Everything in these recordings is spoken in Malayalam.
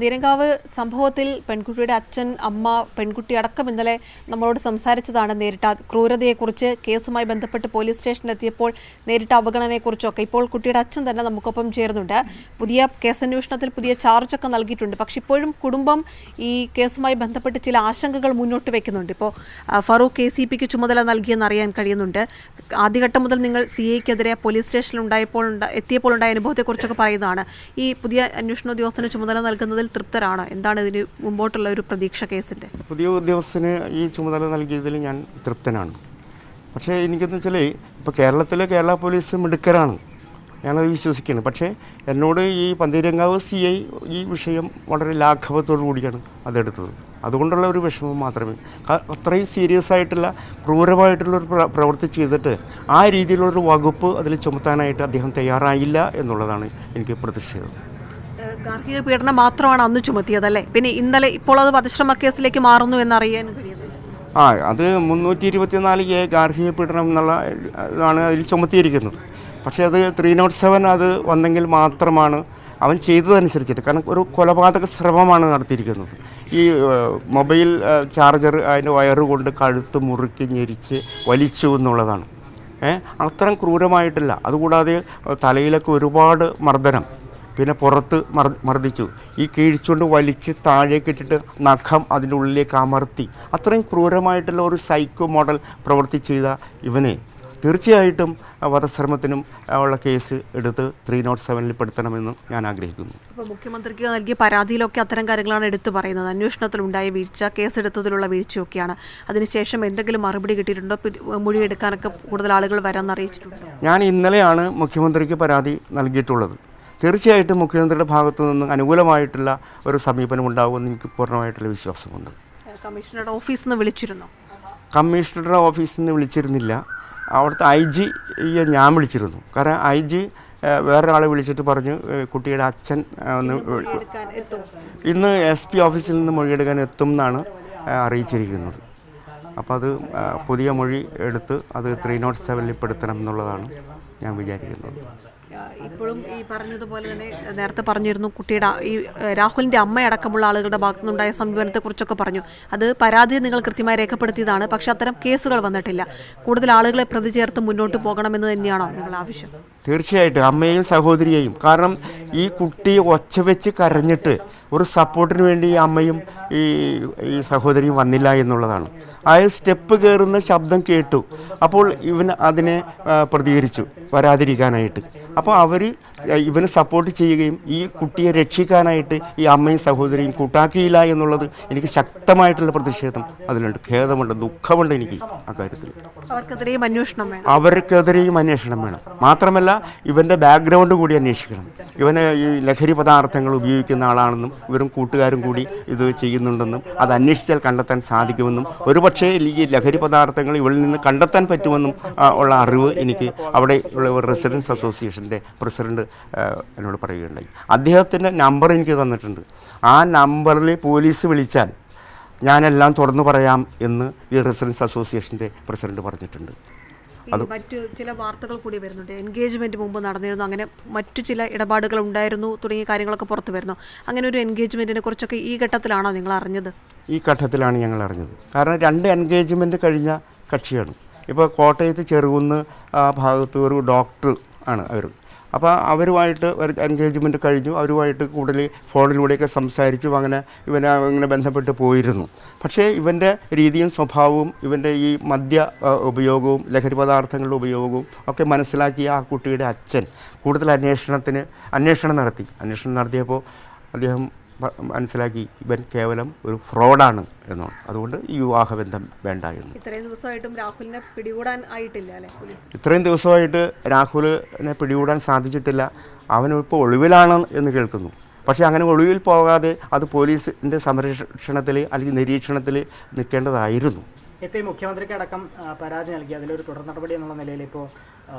നീരങ്കാവ് സംഭവത്തിൽ പെൺകുട്ടിയുടെ അച്ഛൻ, അമ്മ, പെൺകുട്ടി അടക്കം ഇന്നലെ നമ്മളോട് സംസാരിച്ചതാണ്. നേരിട്ട ക്രൂരതയെക്കുറിച്ച്, കേസുമായി ബന്ധപ്പെട്ട് പോലീസ് സ്റ്റേഷനിലെത്തിയപ്പോൾ നേരിട്ട അവഗണനയെക്കുറിച്ചൊക്കെ. ഇപ്പോൾ കുട്ടിയുടെ അച്ഛൻ തന്നെ നമുക്കൊപ്പം ചേർന്നുണ്ട്. പുതിയ കേസന്വേഷണത്തിൽ പുതിയ ചാർജൊക്കെ നൽകിയിട്ടുണ്ട്. പക്ഷെ ഇപ്പോഴും കുടുംബം ഈ കേസുമായി ബന്ധപ്പെട്ട് ചില ആശങ്കകൾ മുന്നോട്ട് വയ്ക്കുന്നുണ്ട്. ഇപ്പോൾ ഫറൂഖ് KCPക്ക് ചുമതല നൽകിയെന്ന് അറിയാൻ കഴിയുന്നുണ്ട്. ആദ്യഘട്ടം മുതൽ നിങ്ങൾ CIക്കെതിരെ പോലീസ് സ്റ്റേഷനിൽ എത്തിയപ്പോൾ ഉണ്ടായ അനുഭവത്തെക്കുറിച്ചൊക്കെ പറയുന്നതാണ്. ഈ പുതിയ അന്വേഷണ ഉദ്യോഗസ്ഥന് ചുമതല നൽകുന്നതിൽ തൃപ്തരാണോ? എന്താണ് ഇതിന് മുമ്പോട്ടുള്ള ഒരു പ്രതീക്ഷ കേസിൻ്റെ? പുതിയ ഉദ്യോഗസ്ഥന് ഈ ചുമതല നൽകിയതിൽ ഞാൻ തൃപ്തനാണ്. പക്ഷേ എനിക്കെന്ന് വെച്ചാൽ ഇപ്പോൾ കേരള പോലീസ് മിടുക്കരാണ്, ഞാനത് വിശ്വസിക്കുകയാണ്. പക്ഷേ എന്നോട് ഈ പന്തീരങ്കാവ് CI ഈ വിഷയം വളരെ ലാഘവത്തോടു കൂടിയാണ് അതെടുത്തത്. അതുകൊണ്ടുള്ള ഒരു വിഷമം മാത്രമേ, അത്രയും സീരിയസ് ആയിട്ടുള്ള ക്രൂരമായിട്ടുള്ളൊരു പ്രവൃത്തി ചെയ്തിട്ട് ആ രീതിയിലുള്ളൊരു വകുപ്പ് അതിൽ ചുമത്താനായിട്ട് അദ്ദേഹം തയ്യാറായില്ല എന്നുള്ളതാണ് എനിക്ക് പ്രതിഷേധം. ഗാർഹിക പീഡനം മാത്രമാണ് അന്ന് ചുമത്തിയതല്ലേ? പിന്നെ ഇന്നലെ ഇപ്പോൾ അത് വധശ്രമ കേസിലേക്ക് മാറുന്നു എന്നറിയാൻ കഴിയുന്നത്? അത് 324A ഗാർഹിക പീഡനം എന്നുള്ളതാണ് അതിൽ ചുമത്തിയിരിക്കുന്നത്. പക്ഷേ അത് 307 അത് വന്നെങ്കിൽ മാത്രമാണ് അവൻ ചെയ്തതനുസരിച്ചിട്ട്. കാരണം ഒരു കൊലപാതക ശ്രമമാണ് നടത്തിയിരിക്കുന്നത്. ഈ മൊബൈൽ ചാർജർ അതിൻ്റെ വയറ് കൊണ്ട് കഴുത്ത് മുറുക്കി ഞെരിച്ച് വലിച്ചു എന്നുള്ളതാണ്. അത്രയും ക്രൂരമായിട്ടില്ല. അതുകൂടാതെ തലയിലൊക്കെ ഒരുപാട് മർദ്ദനം, പിന്നെ പുറത്ത് മർദ്ദിച്ചു, ഈ കീഴ്ച്ചുകൊണ്ട് വലിച്ച് താഴേക്കിട്ടിട്ട് നഖം അതിൻ്റെ ഉള്ളിലേക്ക് അമർത്തി, അത്രയും ക്രൂരമായിട്ടുള്ള ഒരു സൈക്കോ മോഡൽ പ്രവൃത്തി ചെയ്ത ഇവനെ തീർച്ചയായിട്ടും വധശ്രമത്തിനും ഉള്ള കേസ് എടുത്ത് 307 പെടുത്തണമെന്ന് ഞാൻ ആഗ്രഹിക്കുന്നു. അപ്പോൾ മുഖ്യമന്ത്രിക്ക് നൽകിയ പരാതിയിലൊക്കെ അത്തരം കാര്യങ്ങളാണ് എടുത്തു പറയുന്നത്. അന്വേഷണത്തിലുണ്ടായ വീഴ്ച, കേസെടുത്തതിലുള്ള വീഴ്ചയൊക്കെയാണ്. അതിനുശേഷം എന്തെങ്കിലും മറുപടി കിട്ടിയിട്ടുണ്ടോ? മൊഴിയെടുക്കാനൊക്കെ കൂടുതൽ ആളുകൾ വരാമെന്ന് അറിയിച്ചിട്ടുണ്ട്. ഞാൻ ഇന്നലെയാണ് മുഖ്യമന്ത്രിക്ക് പരാതി നൽകിയിട്ടുള്ളത്. തീർച്ചയായിട്ടും മുഖ്യമന്ത്രിയുടെ ഭാഗത്തു നിന്ന് അനുകൂലമായിട്ടുള്ള ഒരു സമീപനം ഉണ്ടാകുമെന്ന് എനിക്ക് പൂർണ്ണമായിട്ടുള്ള വിശ്വാസമുണ്ട്. കമ്മീഷണറുടെ ഓഫീസിൽ നിന്ന് വിളിച്ചിരുന്നോ? കമ്മീഷണറുടെ ഓഫീസിൽ നിന്ന് വിളിച്ചിരുന്നില്ല. അവിടുത്തെ IG-യെ ഞാൻ വിളിച്ചിരുന്നു. കാരണം IG വേറൊരാളെ വിളിച്ചിട്ട് പറഞ്ഞു കുട്ടിയുടെ അച്ഛൻ ഒന്ന് ഇന്ന് SP ഓഫീസിൽ നിന്ന് മൊഴിയെടുക്കാൻ എത്തും എന്നാണ് അറിയിച്ചിരിക്കുന്നത്. അപ്പോൾ അത് പുതിയ മൊഴി എടുത്ത് അത് 307 പെടുത്തണം എന്നുള്ളതാണ് ഞാൻ വിചാരിക്കുന്നത്. ഇപ്പോഴും ഈ പറഞ്ഞതുപോലെ തന്നെ നേരത്തെ പറഞ്ഞിരുന്നു, കുട്ടിയുടെ ഈ രാഹുലിൻ്റെ അമ്മയടക്കമുള്ള ആളുകളുടെ ഭാഗത്തുനിന്നുണ്ടായ സമീപനത്തെക്കുറിച്ചൊക്കെ പറഞ്ഞു. അത് പരാതി നിങ്ങൾ കൃത്യമായി രേഖപ്പെടുത്തിയതാണ്. പക്ഷെ അത്തരം കേസുകൾ വന്നിട്ടില്ല. കൂടുതൽ ആളുകളെ പ്രതി ചേർത്ത് മുന്നോട്ട് പോകണമെന്ന് തന്നെയാണോ നിങ്ങൾ ആവശ്യം? തീർച്ചയായിട്ടും അമ്മയെയും സഹോദരിയെയും. കാരണം ഈ കുട്ടി ഒച്ച വെച്ച് കരഞ്ഞിട്ട് ഒരു സപ്പോർട്ടിന് വേണ്ടി ഈ അമ്മയും ഈ സഹോദരിയും വന്നില്ല എന്നുള്ളതാണ്. ആ സ്റ്റെപ്പ് കയറുന്ന ശബ്ദം കേട്ടു. അപ്പോൾ ഇവൻ അതിനെ പ്രതികരിച്ചു വരാതിരിക്കാനായിട്ട്. അപ്പോൾ അവർ ഇവന് സപ്പോർട്ട് ചെയ്യുകയും ഈ കുട്ടിയെ രക്ഷിക്കാനായിട്ട് ഈ അമ്മയും സഹോദരിയും കൂട്ടാക്കിയില്ല എന്നുള്ളത് എനിക്ക് ശക്തമായിട്ടുള്ള പ്രതിഷേധം അതിലുണ്ട്. ഖേദമുണ്ട്, ദുഃഖമുണ്ട് എനിക്ക് അക്കാര്യത്തിൽ. അവർക്കെതിരെയും അന്വേഷണം വേണം. മാത്രമല്ല ഇവൻ്റെ ബാക്ക്ഗ്രൗണ്ട് കൂടി അന്വേഷിക്കണം. ഇവന് ഈ ലഹരി പദാർത്ഥങ്ങൾ ഉപയോഗിക്കുന്ന ആളാണെന്നും ഇവരും കൂട്ടുകാരും കൂടി ഇത് ചെയ്യുന്നുണ്ടെന്നും അത് അന്വേഷിച്ചാൽ കണ്ടെത്താൻ സാധിക്കുമെന്നും ഒരുപക്ഷേ ഈ ലഹരി പദാർത്ഥങ്ങൾ ഇവളിൽ നിന്ന് കണ്ടെത്താൻ പറ്റുമെന്നും ഉള്ള അറിവ് എനിക്ക് അവിടെ ഉള്ള ഒരു റെസിഡൻസ് അസോസിയേഷൻ്റെ പ്രസിഡന്റ് എന്നോട് പറയുകയുണ്ടായി. അദ്ദേഹത്തിൻ്റെ നമ്പർ എനിക്ക് തന്നിട്ടുണ്ട്. ആ നമ്പറിൽ പോലീസ് വിളിച്ചാൽ ഞാനെല്ലാം തുറന്നു പറയാം എന്ന് ഈ റെസിഡൻസ് അസോസിയേഷൻ്റെ പ്രസിഡന്റ് പറഞ്ഞിട്ടുണ്ട്. മറ്റു ചില വാർത്തകൾ കൂടി വരുന്നുണ്ട്. എൻഗേജ്മെൻറ്റ് മുമ്പ് നടന്നിരുന്നു, അങ്ങനെ മറ്റു ചില ഇടപാടുകൾ ഉണ്ടായിരുന്നു തുടങ്ങിയ കാര്യങ്ങളൊക്കെ പുറത്തു വരുന്നു. അങ്ങനെ ഒരു എൻഗേജ്മെൻറ്റിനെ കുറിച്ചൊക്കെ ഈ ഘട്ടത്തിലാണോ നിങ്ങൾ അറിഞ്ഞത്? ഈ ഘട്ടത്തിലാണ് ഞങ്ങൾ അറിഞ്ഞത്. കാരണം 2 എൻഗേജ്മെൻറ്റ് കഴിഞ്ഞ കക്ഷിയാണ്. ഇപ്പോൾ കോട്ടയത്ത് ചെറുകുന്ന് ആ ഭാഗത്ത് ഒരു ഡോക്ടർ ആണ് അവർ. അപ്പോൾ അവരുമായിട്ട് ഒരു എൻഗേജ്മെൻറ്റ് കഴിഞ്ഞു. അവരുമായിട്ട് കൂടുതൽ ഫോണിലൂടെയൊക്കെ സംസാരിച്ചു. ഇവനെ ബന്ധപ്പെട്ട് പോയിരുന്നു. പക്ഷേ ഇവൻ്റെ രീതിയും സ്വഭാവവും ഇവൻ്റെ ഈ മദ്യ ഉപയോഗവും ലഹരി പദാർത്ഥങ്ങളുടെ ഉപയോഗവും ഒക്കെ മനസ്സിലാക്കിയ ആ കുട്ടിയുടെ അച്ഛൻ കൂടുതൽ അന്വേഷണം നടത്തിയപ്പോൾ അദ്ദേഹം മനസ്സിലാക്കി ഇവൻ കേവലം ഒരു ഫ്രോഡാണ് എന്നാണ്. അതുകൊണ്ട് ഈ വിവാഹബന്ധം വേണ്ട എന്ന്. ഇത്രയും ദിവസമായിട്ടും രാഹുലിനെ പിടികൂടാൻ ആയിട്ടില്ല അല്ലേ? ഇത്രയും ദിവസമായിട്ട് രാഹുലിനെ പിടികൂടാൻ സാധിച്ചിട്ടില്ല. അവനിപ്പോൾ ഒളിവിലാണ് എന്ന് കേൾക്കുന്നു. പക്ഷേ അങ്ങനെ ഒളിവിൽ പോകാതെ അത് പോലീസിൻ്റെ സംരക്ഷണത്തിൽ അല്ലെങ്കിൽ നിരീക്ഷണത്തിൽ നിൽക്കേണ്ടതായിരുന്നു. ഇപ്പോൾ ഈ മുഖ്യമന്ത്രിക്ക് അടക്കം പരാതി നൽകി അതിലൊരു തുടർ നടപടി എന്നുള്ള നിലയിൽ ഇപ്പോൾ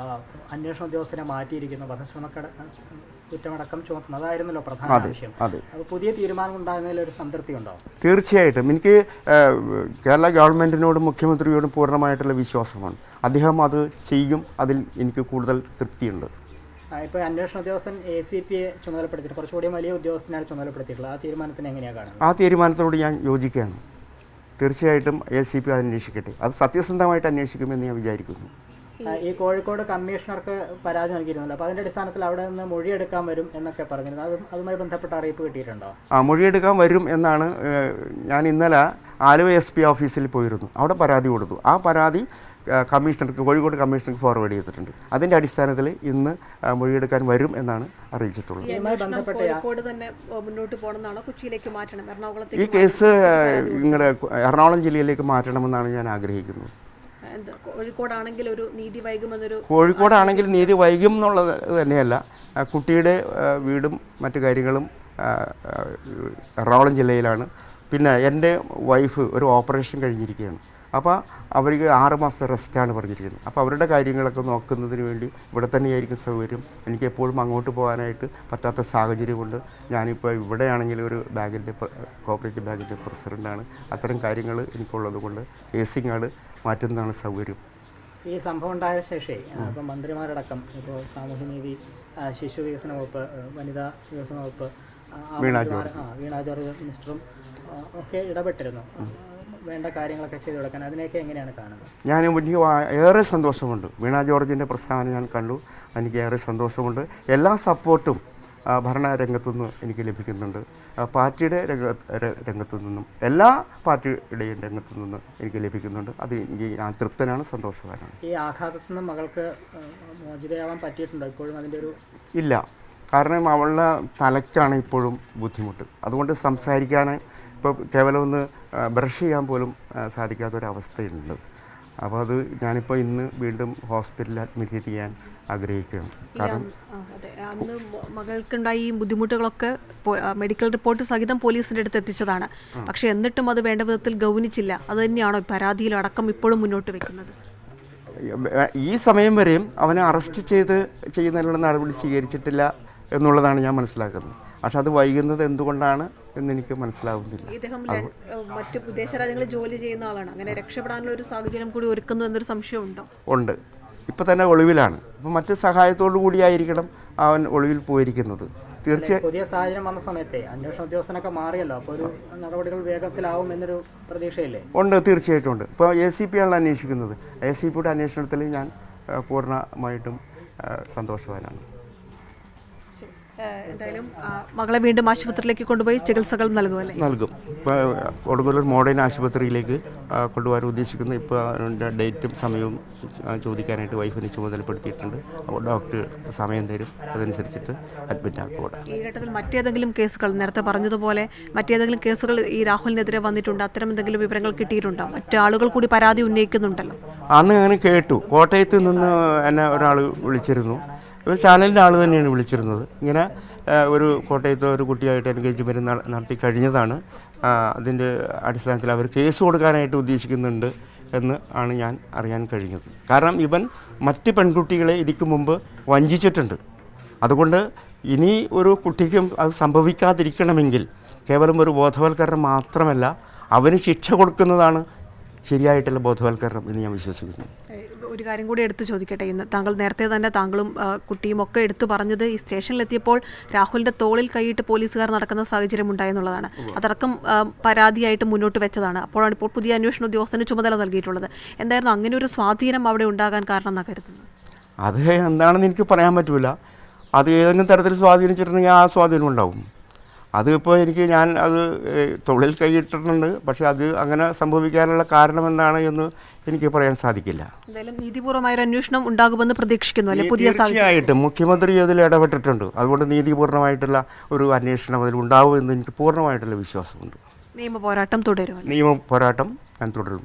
അന്വേഷണ ഉദ്യോഗസ്ഥനെ മാറ്റിയിരിക്കുന്നു. വധശ്രമ കുറ്റമടക്കം ചുമത്തുന്നത് അതായിരുന്നല്ലോ പ്രധാന ആവശ്യം. അപ്പോൾ പുതിയ തീരുമാനം ഉണ്ടാകുന്നതിൽ ഒരു സംതൃപ്തി ഉണ്ടോ? തീർച്ചയായിട്ടും എനിക്ക് കേരള ഗവൺമെൻറ്റിനോടും മുഖ്യമന്ത്രിയോടും പൂർണ്ണമായിട്ടുള്ള വിശ്വാസമാണ്. അദ്ദേഹം അത് ചെയ്യും. അതിൽ എനിക്ക് കൂടുതൽ തൃപ്തിയുണ്ട്. ഇപ്പോൾ അന്വേഷണ ഉദ്യോഗസ്ഥൻ ACP ചുമതലപ്പെടുത്തിയിട്ട് കുറച്ചുകൂടി വലിയ ഉദ്യോഗസ്ഥനാണ് ചുമതലപ്പെടുത്തിയിട്ടുള്ളത്. ആ തീരുമാനത്തിന് എങ്ങനെയാണ് കാണുന്നത്? ആ തീരുമാനത്തോട് ഞാൻ യോജിക്കുകയാണ്. തീർച്ചയായിട്ടും ACP അത് അന്വേഷിക്കട്ടെ. അത് സത്യസന്ധമായിട്ട് അന്വേഷിക്കുമെന്ന് ഞാൻ വിചാരിക്കുന്നു. ഈ കോഴിക്കോട് കമ്മീഷണർക്ക് പരാതി നൽകിയിരുന്നല്ലോ, അപ്പോൾ അതിൻ്റെ അടിസ്ഥാനത്തിൽ അവിടെ നിന്ന് മൊഴിയെടുക്കാൻ വരും എന്നൊക്കെ പറഞ്ഞിരുന്നു. അതുമായി ബന്ധപ്പെട്ട അറിയിപ്പ് കിട്ടിയിട്ടുണ്ടോ? മൊഴിയെടുക്കാൻ വരും എന്നാണ്. ഞാൻ ഇന്നലെ ആലുവ SP ഓഫീസിൽ പോയിരുന്നു. അവിടെ പരാതി കൊടുത്തു. ആ പരാതി കോഴിക്കോട് കമ്മീഷണർക്ക് ഫോർവേഡ് ചെയ്തിട്ടുണ്ട്. അതിൻ്റെ അടിസ്ഥാനത്തിൽ ഇന്ന് മൊഴിയെടുക്കാൻ വരും എന്നാണ് അറിയിച്ചിട്ടുള്ളത്. ഈ കേസ് എറണാകുളം ജില്ലയിലേക്ക് മാറ്റണമെന്നാണ് ഞാൻ ആഗ്രഹിക്കുന്നത്. കോഴിക്കോടാണെങ്കിൽ നീതി വൈകും എന്നുള്ളത് തന്നെയല്ല, കുട്ടിയുടെ വീടും മറ്റു കാര്യങ്ങളും എറണാകുളം ജില്ലയിലാണ്. പിന്നെ എൻ്റെ വൈഫ് ഒരു ഓപ്പറേഷൻ കഴിഞ്ഞിരിക്കുകയാണ്. അപ്പോൾ അവർക്ക് 6 മാസത്തെ റെസ്റ്റാണ് പറഞ്ഞിരിക്കുന്നത്. അപ്പോൾ അവരുടെ കാര്യങ്ങളൊക്കെ നോക്കുന്നതിന് വേണ്ടി ഇവിടെ തന്നെയായിരിക്കും സൗകര്യം. എനിക്ക് എപ്പോഴും അങ്ങോട്ട് പോകാനായിട്ട് പറ്റാത്ത സാഹചര്യം കൊണ്ട് ഞാനിപ്പോൾ ഇവിടെയാണെങ്കിൽ ഒരു കോപ്പറേറ്റീവ് ബാങ്കിൻ്റെ പ്രസിഡൻ്റാണ്. അത്തരം കാര്യങ്ങൾ എനിക്കുള്ളത് കൊണ്ട് കേസിംഗ് ആൾ മാറ്റുന്നതാണ് സൗകര്യം. ഈ സംഭവം ഉണ്ടായ ശേഷം ഇപ്പോൾ മന്ത്രിമാരടക്കം ഇപ്പോൾ സാമൂഹ്യനീതി, ശിശു വികസന വകുപ്പ്, വനിതാ വികസന വകുപ്പ്, വീണ ജോർജ് മിനിസ്റ്ററും ഒക്കെ ഇടപെട്ടിരുന്നു വേണ്ട കാര്യങ്ങളൊക്കെ ചെയ്തു കൊടുക്കാൻ. അതിനെയൊക്കെ എങ്ങനെയാണ് കാണുന്നത്? എനിക്ക് ഏറെ സന്തോഷമുണ്ട്. വീണ ജോർജിൻ്റെ പ്രസ്താവന ഞാൻ കണ്ടു. എനിക്ക് ഏറെ സന്തോഷമുണ്ട്. എല്ലാ സപ്പോർട്ടും ഭരണരംഗത്തുനിന്ന് എനിക്ക് ലഭിക്കുന്നുണ്ട്. പാർട്ടിയുടെ രംഗത്തു നിന്നും എല്ലാ പാർട്ടിയുടെയും രംഗത്തു നിന്ന് എനിക്ക് ലഭിക്കുന്നുണ്ട്. അത് എനിക്ക് ഞാൻ തൃപ്തനാണ്, സന്തോഷവാനാണ്. ഈ ആഘാതത്തിൽ നിന്ന് മകൾക്ക് മോചിതയാവാൻ പറ്റിയിട്ടുണ്ടോ ഇപ്പോഴും? അതിൻ്റെ ഒരു ഇല്ല, കാരണം അവളുടെ തലയ്ക്കാണ് ഇപ്പോഴും ബുദ്ധിമുട്ട്. അതുകൊണ്ട് സംസാരിക്കാൻ ഇപ്പോൾ കേവലം ഒന്ന് ബ്രഷ് ചെയ്യാൻ പോലും സാധിക്കാത്തൊരവസ്ഥയുണ്ട്. അപ്പോൾ അത് ഞാനിപ്പോൾ ഇന്ന് വീണ്ടും ഹോസ്പിറ്റലിൽ അഡ്മിറ്റ് ചെയ്യാൻ ആഗ്രഹിക്കുകയാണ്. കാരണം അന്ന് മകൾക്കുണ്ടായി ഈ ബുദ്ധിമുട്ടുകളൊക്കെ മെഡിക്കൽ റിപ്പോർട്ട് സഹിതം പോലീസിൻ്റെ അടുത്ത് എത്തിച്ചതാണ്. പക്ഷേ എന്നിട്ടും അത് വേണ്ട വിധത്തിൽ ഗൗനിച്ചില്ല. അത് തന്നെയാണോ പരാതിയിലടക്കം ഇപ്പോഴും മുന്നോട്ട് വെക്കുന്നത്? ഈ സമയം വരെയും അവനെ അറസ്റ്റ് ചെയ്യുന്നതിനുള്ള നടപടി സ്വീകരിച്ചിട്ടില്ല എന്നുള്ളതാണ് ഞാൻ മനസ്സിലാക്കുന്നത്. പക്ഷെ അത് വൈകുന്നത് എന്തുകൊണ്ടാണ് എന്നെനിക്ക് മനസ്സിലാവുന്നില്ല. ഇദ്ദേഹം മറ്റ് വിദേശ രാജ്യങ്ങളിൽ ജോലി ചെയ്യുന്ന ആളാണ്. അങ്ങനെ രക്ഷപ്പെടാനുള്ള ഒരു സാഹചര്യം കൂടി ഒരുക്കുന്നു എന്നൊരു സംശയമുണ്ടോ? ഉണ്ട്. ഇപ്പോൾ തന്നെ ഒളിവിലാണ്. അപ്പോൾ മറ്റ് സഹായത്തോടു കൂടിയായിരിക്കണം അവൻ ഒളിവിൽ പോയിരിക്കുന്നത്. തീർച്ചയായും പുതിയ സാഹചര്യം വന്ന സമയത്തെ അന്വേഷണ ഉദ്യോഗസ്ഥനൊക്കെ മാറിയല്ലോ, അപ്പോൾ ഒരു നടപടികൾ വേഗത്തിലാവും എന്നൊരു പ്രതീക്ഷയില്ലേ? ഉണ്ട്, തീർച്ചയായിട്ടും ഉണ്ട്. ഇപ്പോൾ ACP ആണ് അന്വേഷിക്കുന്നത്. ACPയുടെ അന്വേഷണത്തിൽ ഞാൻ പൂർണ്ണമായിട്ടും സന്തോഷവാനാണ്. എന്തായാലും മകളെ വീണ്ടും ആശുപത്രിയിലേക്ക് കൊണ്ടുപോയി ചികിത്സകൾ നൽകുമല്ലേ? നൽകും. ഇപ്പോൾ കൊടുങ്ങല്ലൂർ മോഡേൺ ആശുപത്രിയിലേക്ക് കൊണ്ടുപോകാൻ ഉദ്ദേശിക്കുന്നു. ഇപ്പോൾ അതിൻ്റെ ഡേറ്റും സമയവും ചോദിക്കാനായിട്ട് വൈഫിനെ ചുമതലപ്പെടുത്തിയിട്ടുണ്ട്. അപ്പോൾ ഡോക്ടർ സമയം തരും, അതനുസരിച്ചിട്ട് അഡ്മിറ്റ് ആക്കുക. ഈ ഘട്ടത്തിൽ മറ്റേതെങ്കിലും കേസുകൾ, നേരത്തെ പറഞ്ഞതുപോലെ മറ്റേതെങ്കിലും കേസുകൾ ഈ രാഹുലിനെതിരെ വന്നിട്ടുണ്ട്? അത്തരം എന്തെങ്കിലും വിവരങ്ങൾ കിട്ടിയിട്ടുണ്ടോ? മറ്റു ആളുകൾ കൂടി പരാതി ഉന്നയിക്കുന്നുണ്ടല്ലോ. അന്ന് അങ്ങനെ കേട്ടു. കോട്ടയത്ത് നിന്ന് എന്നെ ഒരാൾ വിളിച്ചിരുന്നു. ഒരു ചാനലിൻ്റെ ആൾ തന്നെയാണ് വിളിച്ചിരുന്നത്. ഇങ്ങനെ ഒരു കോട്ടയത്ത് ഒരു കുട്ടിയായിട്ട് എൻഗേജ്മെൻറ്റ് നടത്തി കഴിഞ്ഞതാണ്. അതിൻ്റെ അടിസ്ഥാനത്തിൽ അവർ കേസ് കൊടുക്കാനായിട്ട് ഉദ്ദേശിക്കുന്നുണ്ട് എന്ന് ആണ് ഞാൻ അറിയാൻ കഴിഞ്ഞത്. കാരണം ഇവൻ മറ്റ് പെൺകുട്ടികളെ ഇതിക്ക് മുമ്പ് വഞ്ചിച്ചിട്ടുണ്ട്. അതുകൊണ്ട് ഇനി ഒരു കുട്ടിക്കും അത് സംഭവിക്കാതിരിക്കണമെങ്കിൽ കേവലം ഒരു ബോധവൽക്കരണം മാത്രമല്ല, അവന് ശിക്ഷ കൊടുക്കുന്നതാണ് ശരിയായിട്ടുള്ള ബോധവൽക്കരണം എന്ന് ഞാൻ വിശ്വസിക്കുന്നു. ഒരു കാര്യം കൂടി എടുത്തു ചോദിക്കട്ടെ. ഇന്ന് താങ്കൾ നേരത്തെ തന്നെ താങ്കളും കുട്ടിയും ഒക്കെ എടുത്തു പറഞ്ഞത് ഈ സ്റ്റേഷനിലെത്തിയപ്പോൾ രാഹുലിൻ്റെ തോളിൽ കൈയിട്ട് പോലീസുകാർ നടക്കുന്ന സാഹചര്യം ഉണ്ടായെന്നുള്ളതാണ്. അതടക്കം പരാതിയായിട്ട് മുന്നോട്ട് വെച്ചതാണ്. അപ്പോഴാണ് ഇപ്പോൾ പുതിയ അന്വേഷണ ഉദ്യോഗസ്ഥന് ചുമതല നൽകിയിട്ടുള്ളത്. എന്തായിരുന്നു അങ്ങനെ ഒരു സ്വാധീനം അവിടെ ഉണ്ടാകാൻ കാരണം എന്നാണ് കരുതുന്നത്? അത് എന്താണെന്ന് എനിക്ക് പറയാൻ പറ്റില്ല. അത് ഏതെങ്കിലും തരത്തിൽ സ്വാധീനിച്ചിട്ടുണ്ടെങ്കിൽ ആ സ്വാധീനം ഉണ്ടാവും. അതിപ്പോൾ ഞാൻ അത് തൊഴിൽ കൈയിട്ടിട്ടുണ്ട്. പക്ഷേ അത് അങ്ങനെ സംഭവിക്കാനുള്ള കാരണം എന്താണ് എന്ന് എനിക്ക് പറയാൻ സാധിക്കില്ല. എന്തായാലും നീതിപൂർവമായ അന്വേഷണം ഉണ്ടാകുമെന്ന് പ്രതീക്ഷിക്കുന്നു അല്ലേ? പുതിയ തീർച്ചയായിട്ടും മുഖ്യമന്ത്രി അതിൽ ഇടപെട്ടിട്ടുണ്ട്. അതുകൊണ്ട് നീതിപൂർണ്ണമായിട്ടുള്ള ഒരു അന്വേഷണം അതിൽ ഉണ്ടാവുമെന്ന് എനിക്ക് പൂർണ്ണമായിട്ടുള്ള വിശ്വാസമുണ്ട്. നിയമ പോരാട്ടം തുടരും. നിയമ പോരാട്ടം ഞാൻ തുടരും.